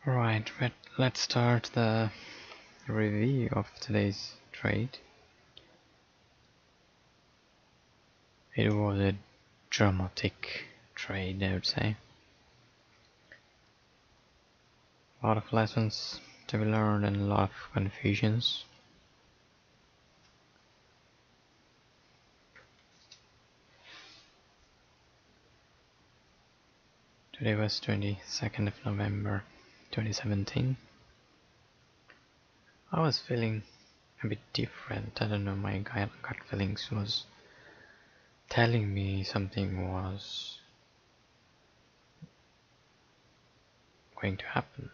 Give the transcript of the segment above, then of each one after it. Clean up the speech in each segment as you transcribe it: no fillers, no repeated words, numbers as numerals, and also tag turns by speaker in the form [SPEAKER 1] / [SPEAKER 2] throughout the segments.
[SPEAKER 1] Right, let's start the review of today's trade. It was a dramatic trade, I would say. A lot of lessons to be learned and a lot of confusions. Today was 22nd of November 2017. I was feeling a bit different. I don't know, my gut feelings was telling me something was going to happen.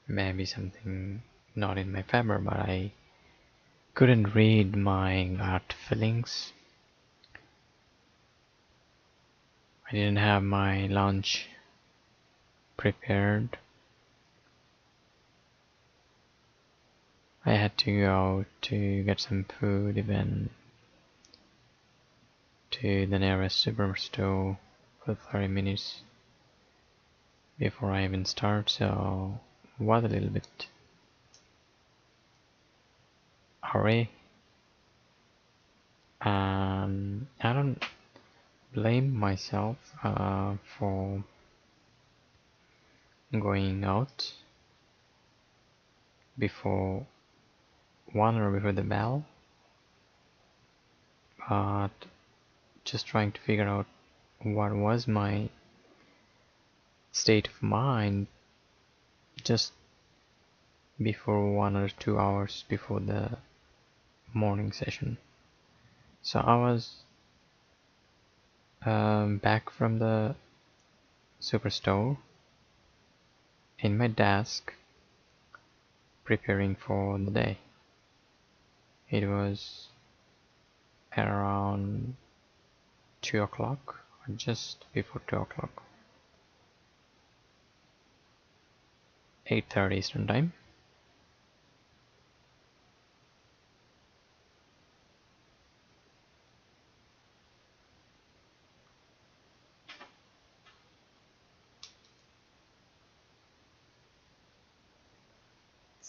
[SPEAKER 1] Maybe something not in my favor, but I couldn't read my gut feelings. I didn't have my lunch prepared. I had to go to get some food, even to the nearest superstore for 30 minutes before I even start, so was a little bit hurry. And I don't blame myself for going out before 1 or before the bell, but just trying to figure out what was my state of mind just before 1 or 2 hours before the morning session. So I was back from the superstore in my desk preparing for the day. It was around 2 o'clock or just before 2 o'clock, 8:30 Eastern time.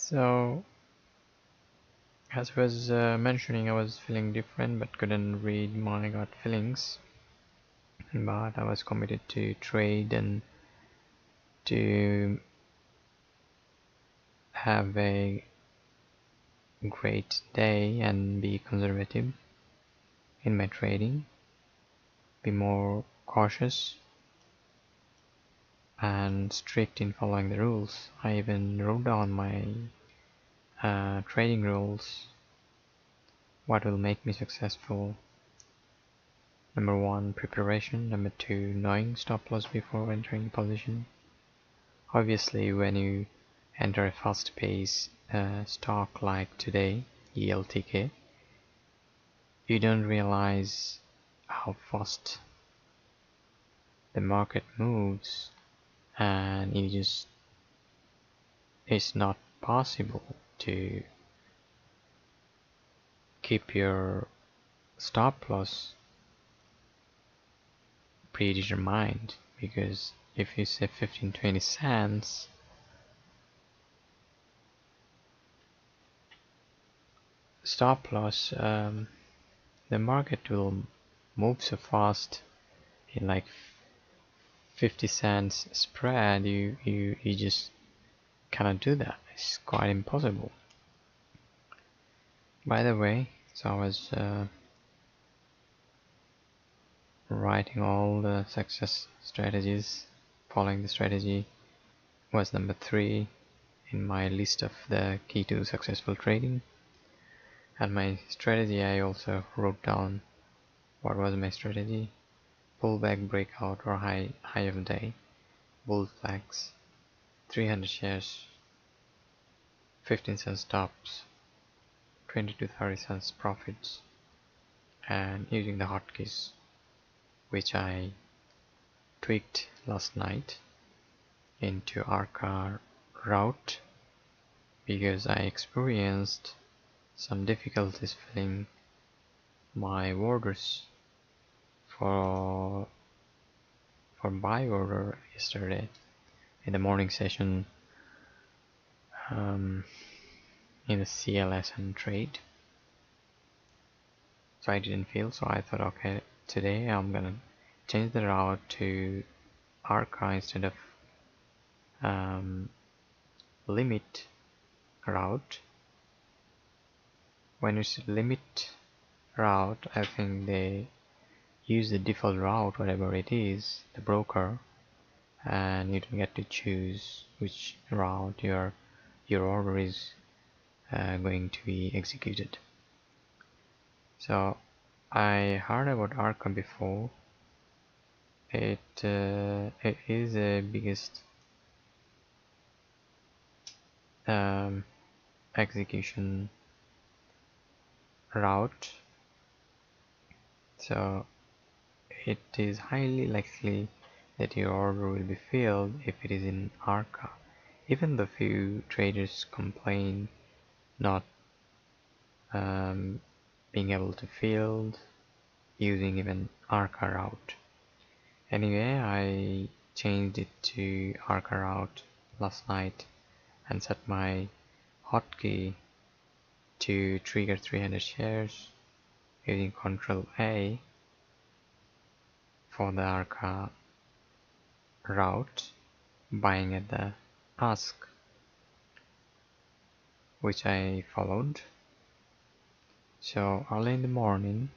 [SPEAKER 1] So as I was mentioning, I was feeling different but couldn't read my gut feelings, but I was committed to trade and to have a great day and be conservative in my trading, be more cautious and strict in following the rules. I even wrote down my trading rules, what will make me successful. Number 1, preparation. Number 2, knowing stop loss before entering position. Obviously, when you enter a fast pace stock like today, ELTK, you don't realize how fast the market moves, and it's not possible to keep your stop loss predetermined, because if you say 15-20 cents, stop loss, the market will move so fast in like 50 cents spread. You just cannot do that. It's quite impossible. By the way, so I was writing all the success strategies. Following the strategy was number 3 in my list of the key to successful trading. And my strategy, I also wrote down what was my strategy: pullback, breakout, or high of day, bull flags, 300 shares, 15 cents stops, 20 to 30 cents profits, and using the hotkeys, which I tweaked last night into ARCA route, because I experienced some difficulties filling my orders for buy order yesterday. in the morning session in the CLSN trade. So I didn't feel, so I thought, okay, today I'm gonna change the route to ARCA instead of limit route. When it's limit route, I think they use the default route, whatever it is, the broker, and you don't get to choose which route your order is going to be executed. So I heard about ARCA before. It is the biggest execution route, so it is highly likely that your order will be filled if it is in ARCA, even though few traders complain not being able to fill using even ARCA route. Anyway, I changed it to ARCA route last night and set my hotkey to trigger 300 shares using Control A for the ARCA route, buying at the ask, which I followed. So early in the morning,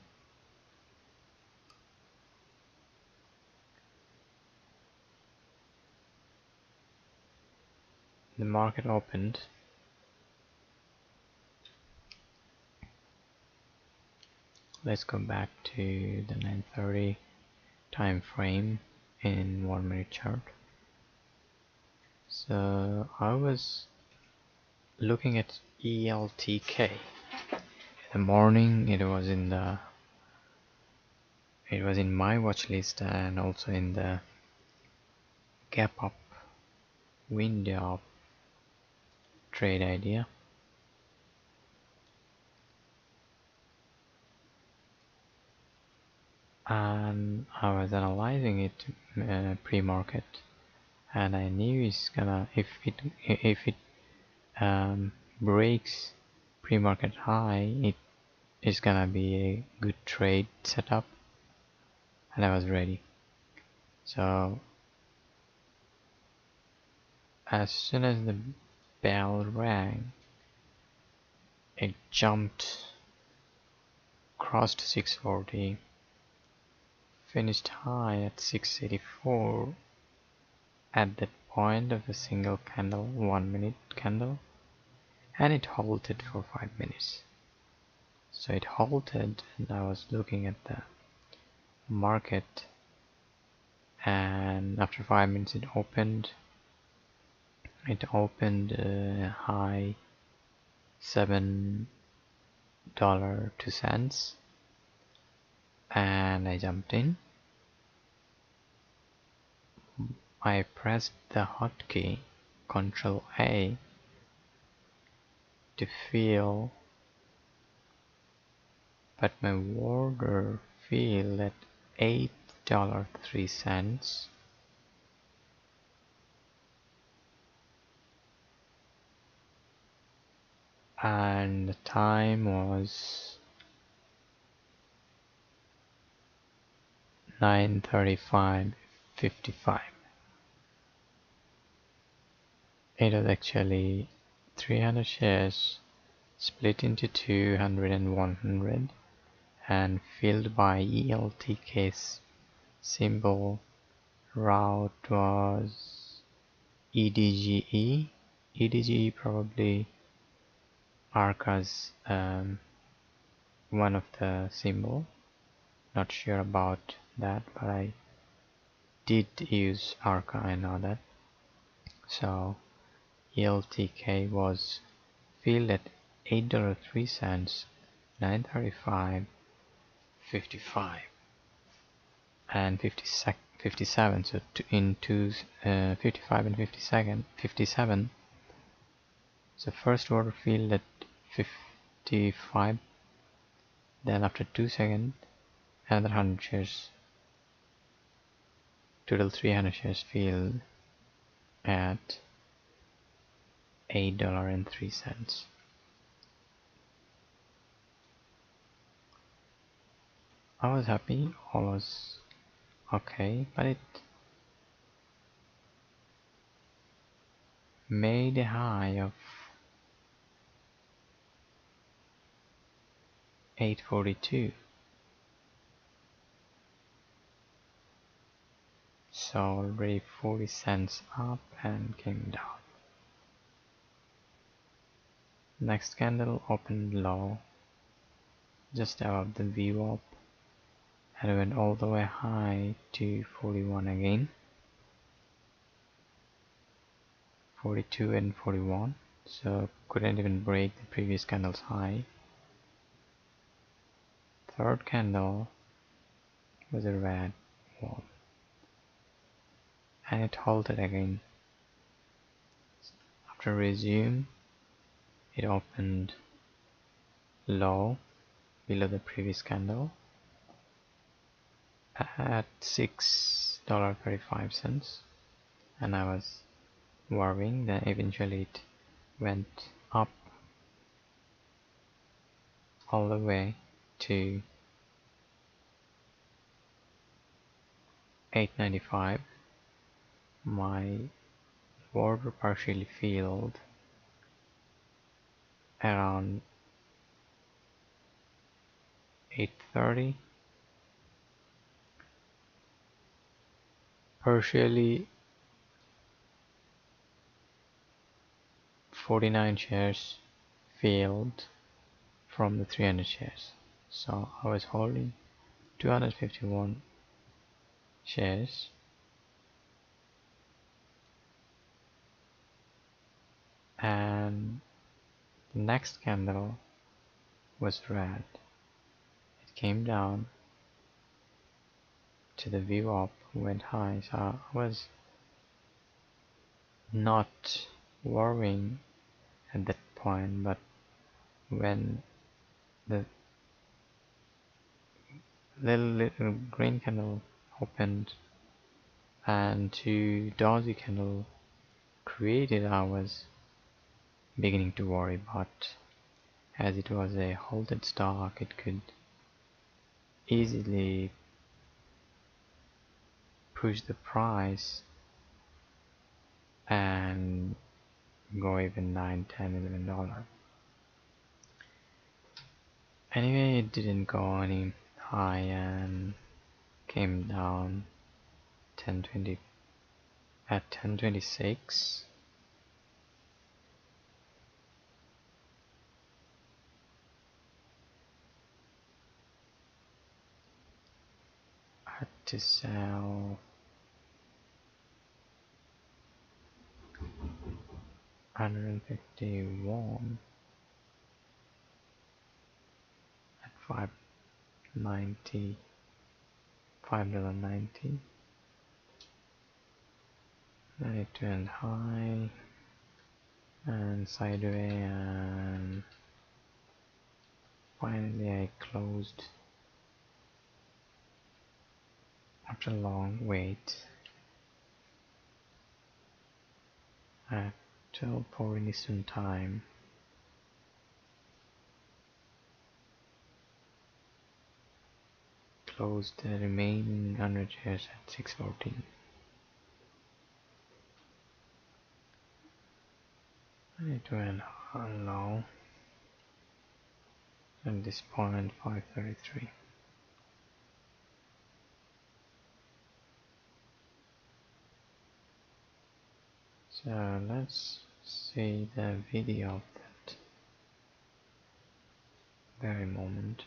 [SPEAKER 1] the market opened. Let's go back to the 9:30 time frame in 1 minute chart. So I was looking at ELTK. In the morning, it was in my watch list and also in the gap up window of trade idea. And I was analyzing it pre-market, and I knew it's gonna, if it breaks pre-market high, it is gonna be a good trade setup, and I was ready. So as soon as the bell rang, it jumped, crossed 640, finished high at 684 at that point of a single candle, 1 minute candle, and it halted for 5 minutes. So it halted, and I was looking at the market, and after 5 minutes it opened high $7.02, and I jumped in. I pressed the hotkey Control A to fill, but my order filled at $8.03, and the time was 9:35:55. It was actually 300 shares split into 200 and 100 and filled by ELTK's symbol. Route was EDGE. EDGE probably ARCA's one of the symbol. Not sure about that, but I did use ARCA, I know that. So ELTK was filled at $8.03, 9:35:55 and 57. So in 55 and 57. So first order filled at 55. Then after 2 seconds, another 100 shares. Total 300 shares filled at $8.03. I was happy, all was okay, but it made a high of 842. So already 40 cents up and came down. Next candle opened low, just above the VWAP, and went all the way high to 41 again. 42 and 41, so couldn't even break the previous candle's high. Third candle was a red one, and it halted again. After resume, it opened low below the previous candle at $6.35, and I was worrying. Then eventually it went up all the way to $8.95. My order partially filled around 8:30. Partially 49 shares failed from the 300 shares, so I was holding 251 shares, and the next candle was red. It came down to the VWAP, went high, so I was not worrying at that point, but when the little green candle opened and two dodgy candle created, I was beginning to worry, but as it was a halted stock, it could easily push the price and go even $9, $10, $11. Anyway, it didn't go any high and came down 1020 at 1026. I had to sell 151 at $5.90, $5.90. Then it went high and sideways, and finally I closed after a long wait at 12:04 Eastern Time. Closed the remaining 100 shares at 6:14. It went low at this point, 533. So let's see the video of that very moment.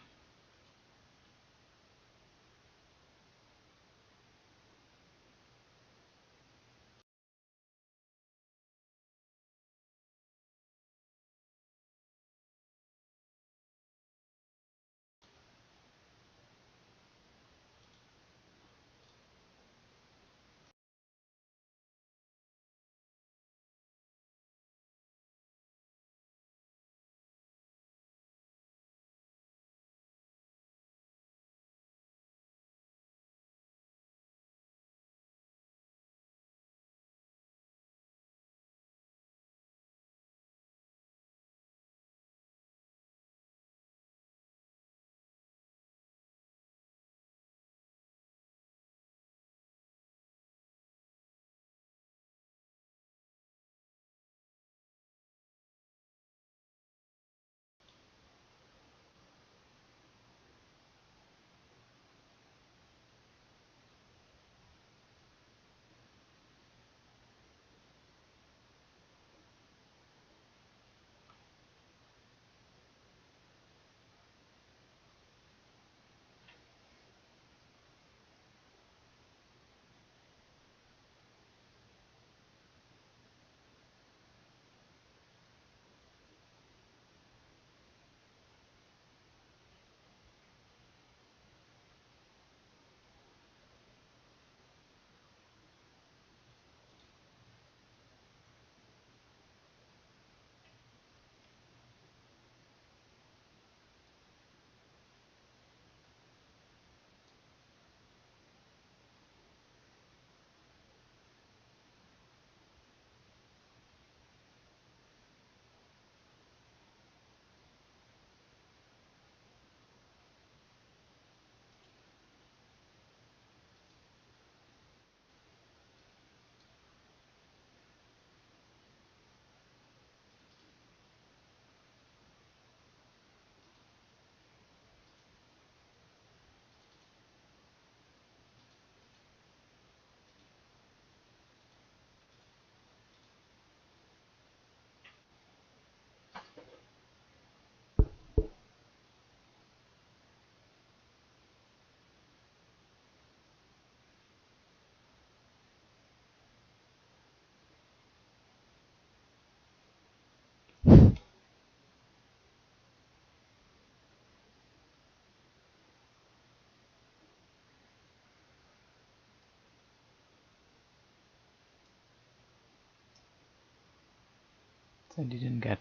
[SPEAKER 1] I didn't get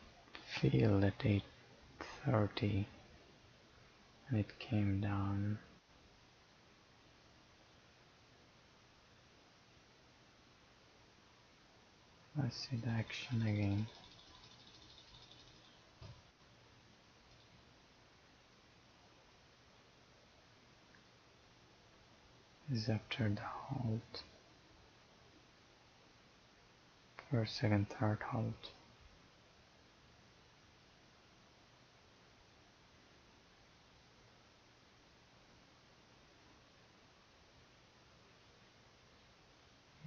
[SPEAKER 1] filled at 8:30 and it came down. Let's see the action again. This is after the halt. First, second, third halt.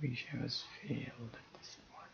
[SPEAKER 1] Wish I was failed at this point.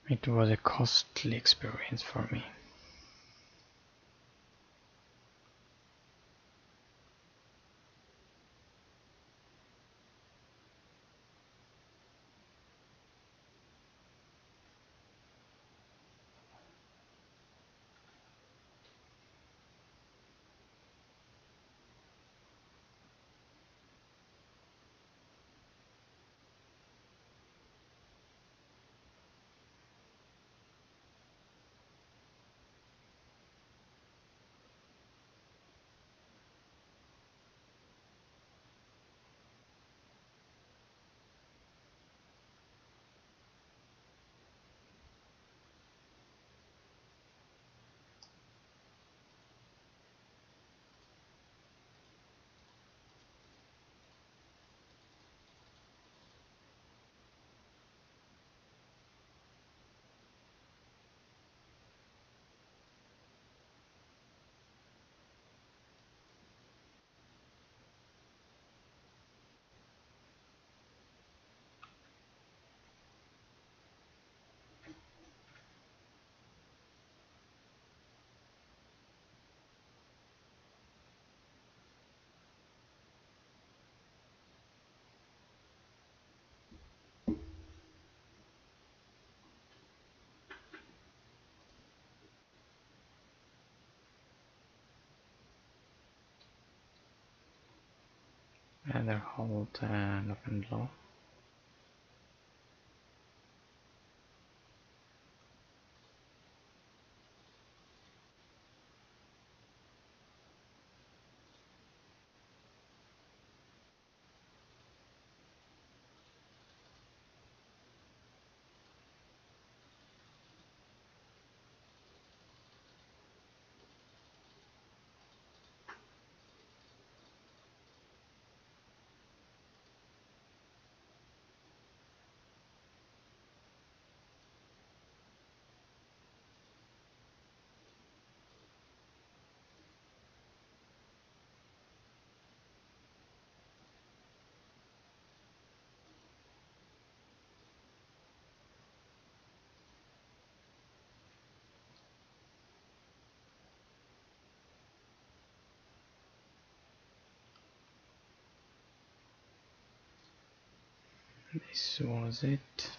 [SPEAKER 1] It was a costly experience for me. Another halt and up and low. This was it.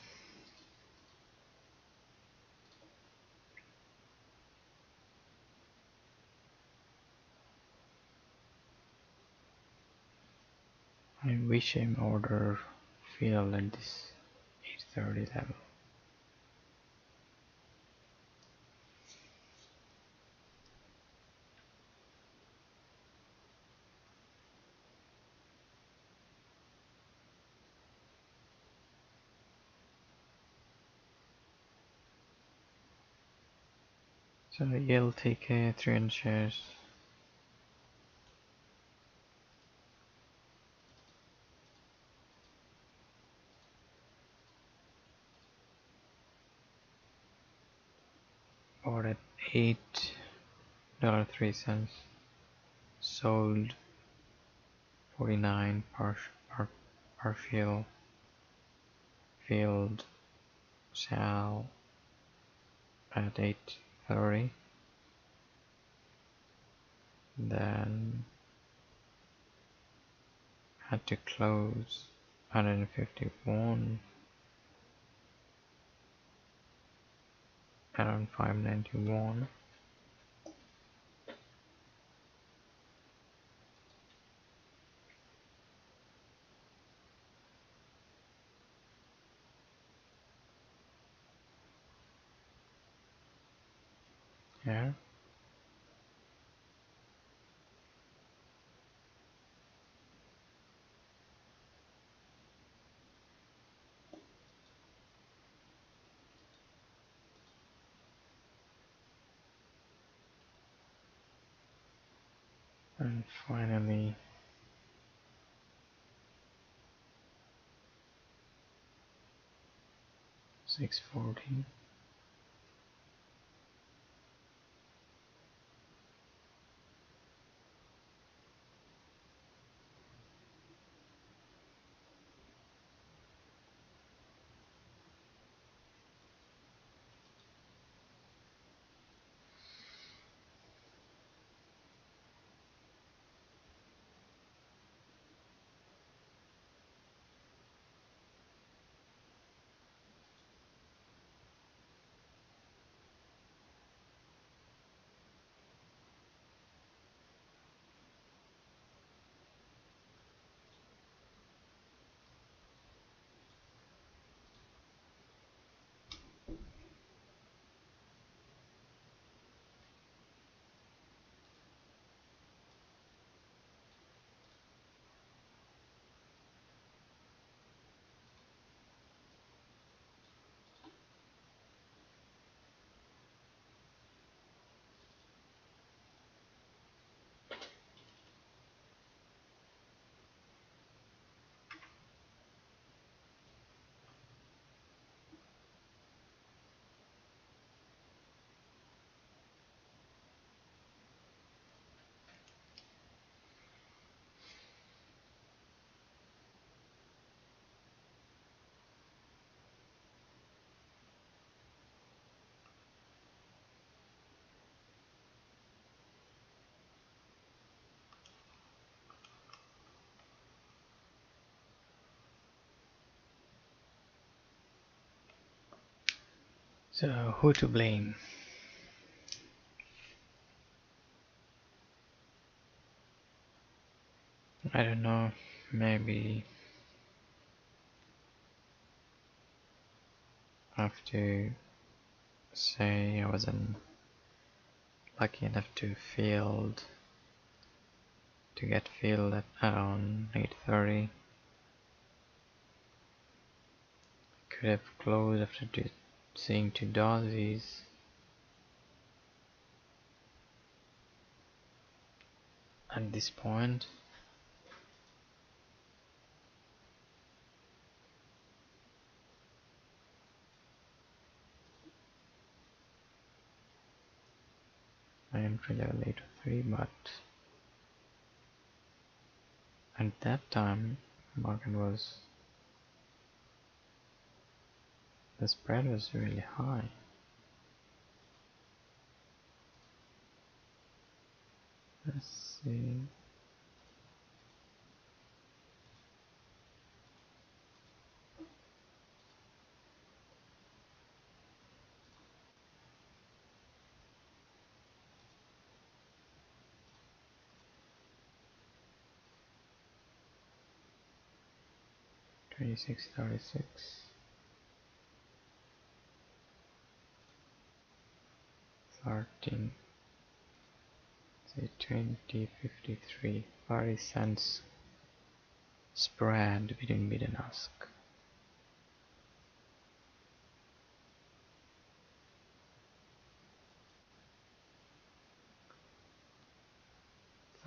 [SPEAKER 1] I wish I'm order filled at this 8:30 level. So you'll take 300 shares. bought at $8.03, sold 49 per field sell at 8.30, then had to close 151 around 591. Yeah. And finally 640. So who to blame? I don't know, maybe I have to say I wasn't lucky enough to get filled at around 8:30. Could have closed after seeing two dozzies. At this point, I entry level 803, but at that time the spread was really high. Let's see. $26.36, $13, say $20.53, 40 cents spread between bid and ask.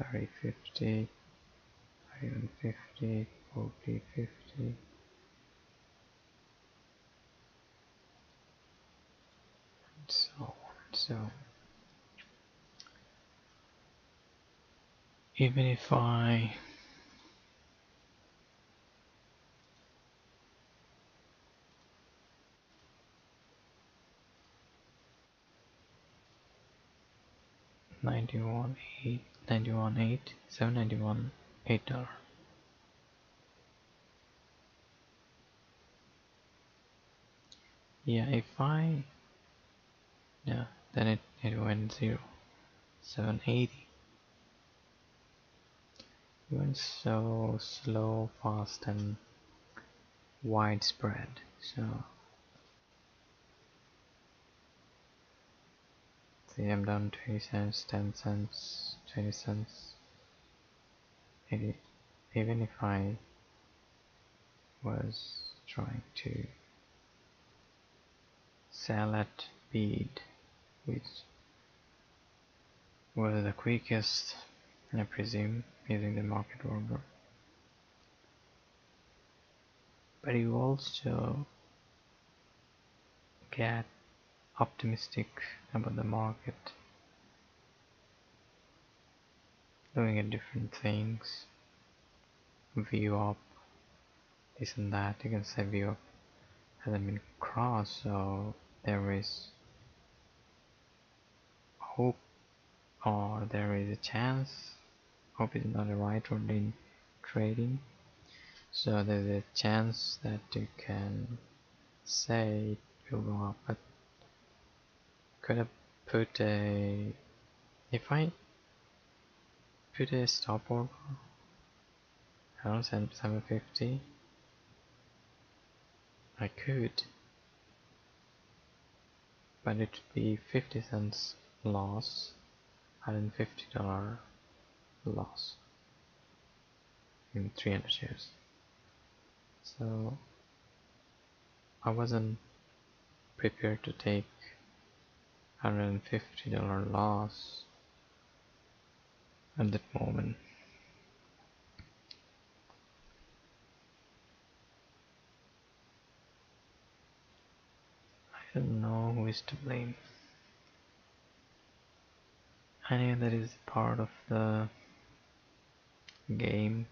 [SPEAKER 1] $30.50, $31.50, $40.50, and so on. So even if I $91.8 yeah, if I yeah, then it went 0 780. It went so slow, fast and widespread. So see, I'm down 20 cents, 10 cents, 20 cents. Maybe even if I was trying to sell at bid, which was the quickest, I presume, using the market order. But you also get optimistic about the market, looking at different things, view up, this and that. You can say view up hasn't been crossed, so there is hope, or there is a chance. Hope is not a right word in trading, so there's a chance that you can say it will go up. But could have put a, if I put a stop order around 750, I could, but it would be 50 cents loss, $150 loss in 300 shares. So I wasn't prepared to take $150 loss at that moment. I don't know who is to blame. I know that is part of the game.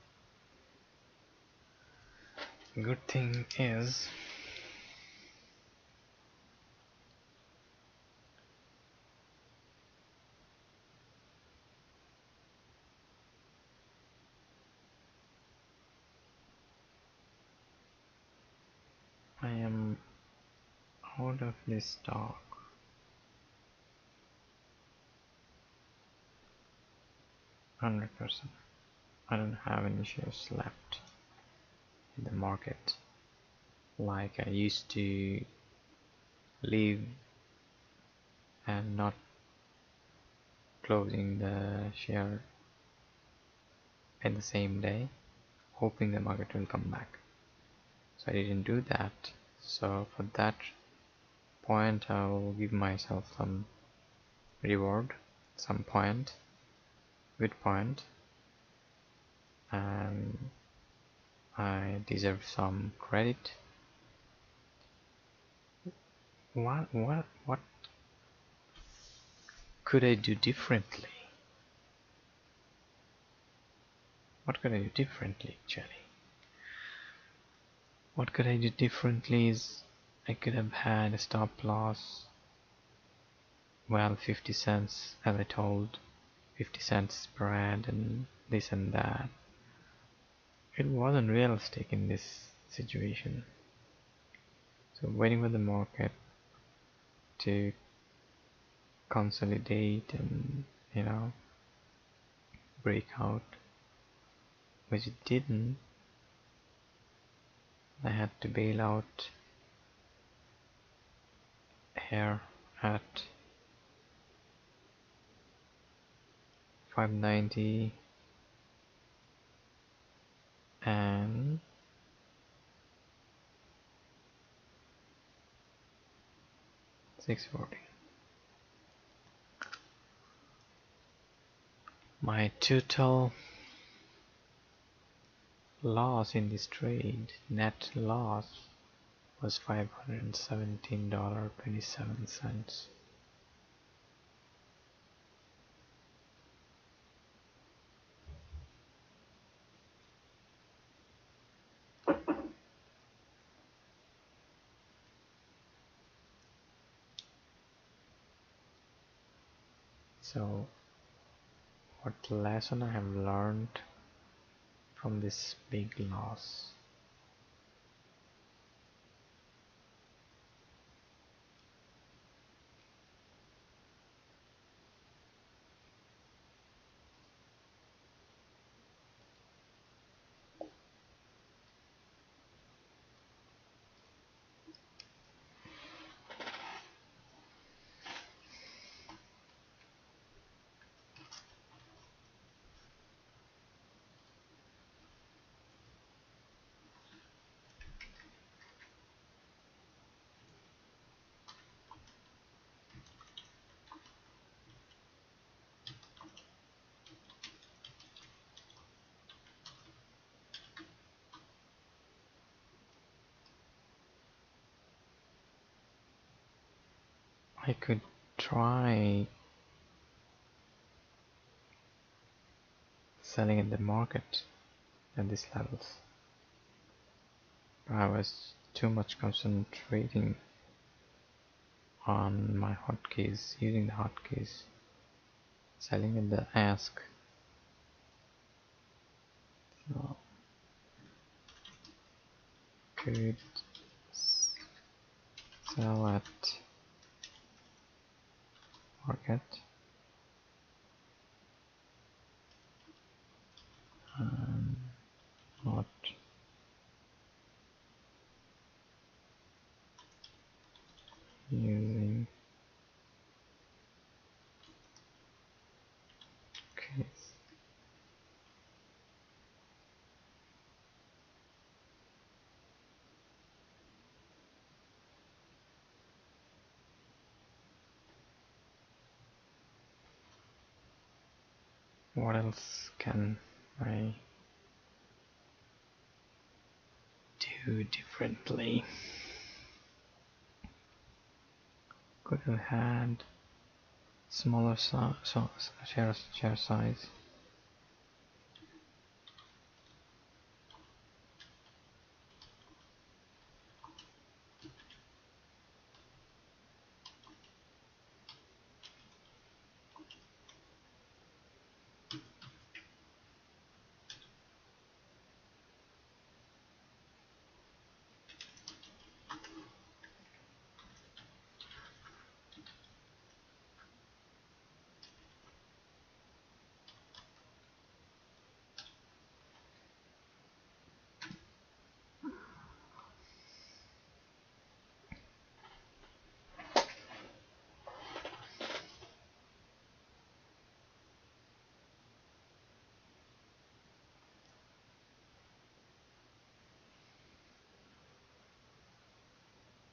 [SPEAKER 1] Good thing is I am out of this stock. $100%. I don't have any shares left in the market like I used to leave and not closing the share in the same day, hoping the market will come back. So I didn't do that. So for that point, I'll give myself some reward, some point, good point, and I deserve some credit. What could I do differently? What could I do differently, actually? What could I do differently is I could have had a stop loss, well, 50 cents, as I told, 50 cents spread and this and that. It wasn't realistic in this situation. So waiting for the market to consolidate and, you know, break out, which it didn't. I had to bail out here at 590 and 640. My total loss in this trade, net loss, was $517.27. So what lesson I have learned from this big loss? I could try selling in the market at these levels. I was too much concentrating on my hotkeys, using the hotkeys, selling at the ask. So could sell at market and not using keys. What else can I do differently? Could have had smaller share size.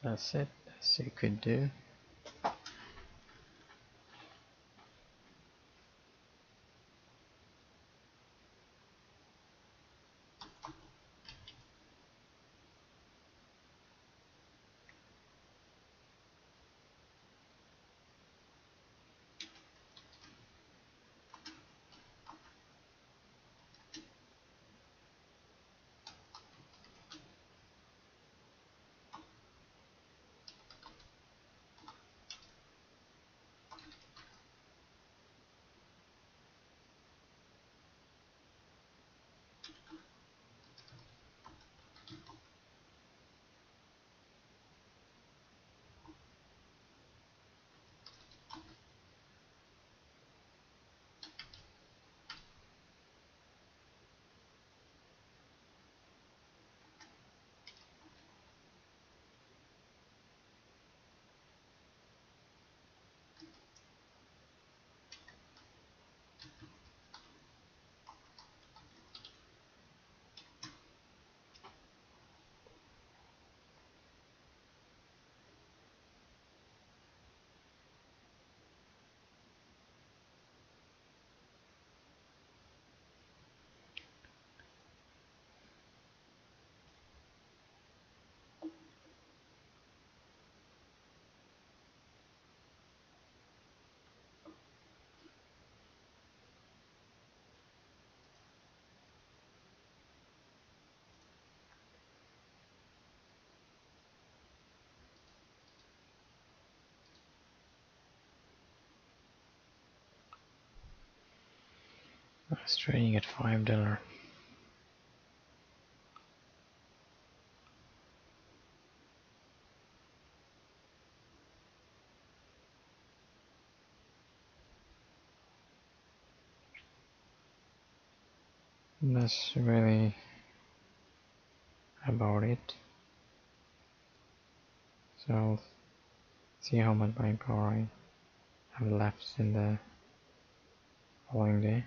[SPEAKER 1] That's it, as you could do. It's trading at $5. That's really about it. So I'll see how much buying power I have left in the following day.